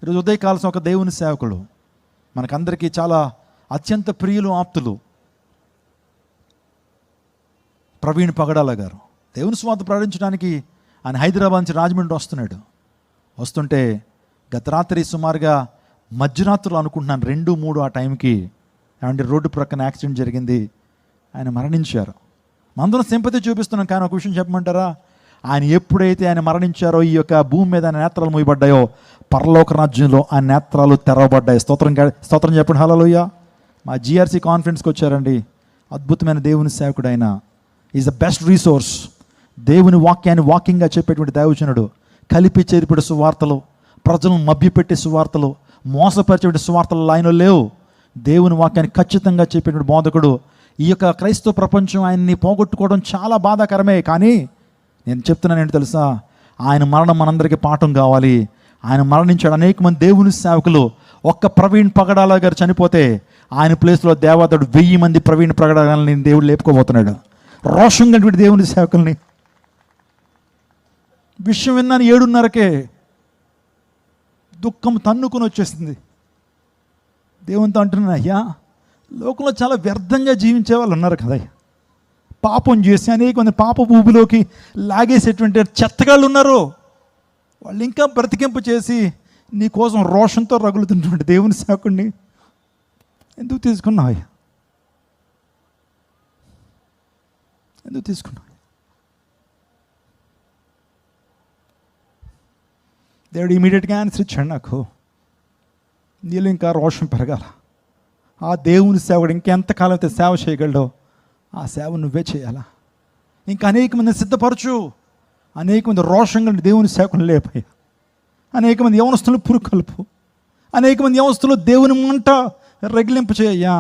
ఈరోజు ఉదయకాలం ఒక దేవుని సేవకుడు, మనకందరికీ చాలా అత్యంత ప్రియులు, ఆప్తులు, ప్రవీణ్ పగడాల గారు దేవుని సువార్త ప్రకటించడానికి ఆయన హైదరాబాద్ నుంచి రాజమండ్రి వస్తుంటే గత రాత్రి సుమారుగా మధ్యరాత్రులు అనుకుంటున్నాను 2-3 ఆ టైంకి ఏమంటే రోడ్డు ప్రక్కన యాక్సిడెంట్ జరిగింది, ఆయన మరణించారు. అందరం సింపతి చూపిస్తున్నాం, కానీ ఒక విషయం చెప్పమంటారా, ఆయన ఎప్పుడైతే ఆయన మరణించారో ఈ యొక్క భూమి మీద ఆయన నేత్రాలు మూయబడ్డాయో పరలోక రాజ్యంలో ఆ నేత్రాలు తెరవబడ్డాయి. స్తోత్రం చెప్పండి, హల్లెలూయా. మా జిఆర్సీ కాన్ఫరెన్స్కి వచ్చారండి, అద్భుతమైన దేవుని సేవకుడు ఆయన. Is the best resource. దేవుని వాక్యాన్ని వాకింగ్గా చెప్పేటువంటి దైవజనుడు. కలిపి చేరిపడే సువార్తలు, ప్రజలను మభ్యపెట్టే సువార్తలు, మోసపరిచేటువంటి సువార్తలు ఆయనలో లేవు. దేవుని వాక్యాన్ని ఖచ్చితంగా చెప్పేటువంటి బోధకుడు. ఈ యొక్క క్రైస్తవ ప్రపంచం ఆయన్ని పోగొట్టుకోవడం చాలా బాధాకరమే, కానీ నేను చెప్తున్నాను ఏంటి తెలుసా, ఆయన మరణం మనందరికీ పాఠం కావాలి. ఆయన మరణించాడు. అనేక మంది దేవుని సేవకులు, ఒక్క ప్రవీణ్ పగడాల గారు చనిపోతే ఆయన ప్లేస్లో దేవతడు 1000 మంది ప్రవీణ్ పగడాలని దేవుడు లేపుకోబోతున్నాడు. రోషం కంటే దేవుని సేవకుల్ని. విషయం విన్నాను 7:30కే దుఃఖం తన్నుకుని వచ్చేసింది. దేవునితో అంటున్నా, అయ్యా లోకంలో చాలా వ్యర్థంగా జీవించే వాళ్ళు ఉన్నారు కదా, పాపం చేసి అనేక మంది పాప ఊబిలోకి లాగేసేటువంటి చెత్తగాళ్ళు ఉన్నారు. వాళ్ళు ఇంకా బ్రతికింపు చేసి నీ కోసం రోషంతో రగులుతున్నటువంటి దేవుని సేవకుడిని ఎందుకు తీసుకున్నావు అయ్యా? ఎందుకు తీసుకున్నావు? దేవుడు ఇమీడియట్గా ఆన్సర్ ఇచ్చాడు నాకు. నీళ్ళు ఇంకా రోషం పెరగాల. ఆ దేవుని సేవకుడు ఇంకెంతకాలం అయితే సేవ చేయగలడో ఆ సేవ నువ్వే చేయాలా. ఇంకా అనేక మందిని సిద్ధపరచు. అనేక మంది రోషంగా దేవుని సేవకుని లేపాయి. అనేక మంది యవనస్తులు పురుకలుపు. అనేక మంది యవనస్తులు దేవుని మంట రగిలింపు చేయయ్యా.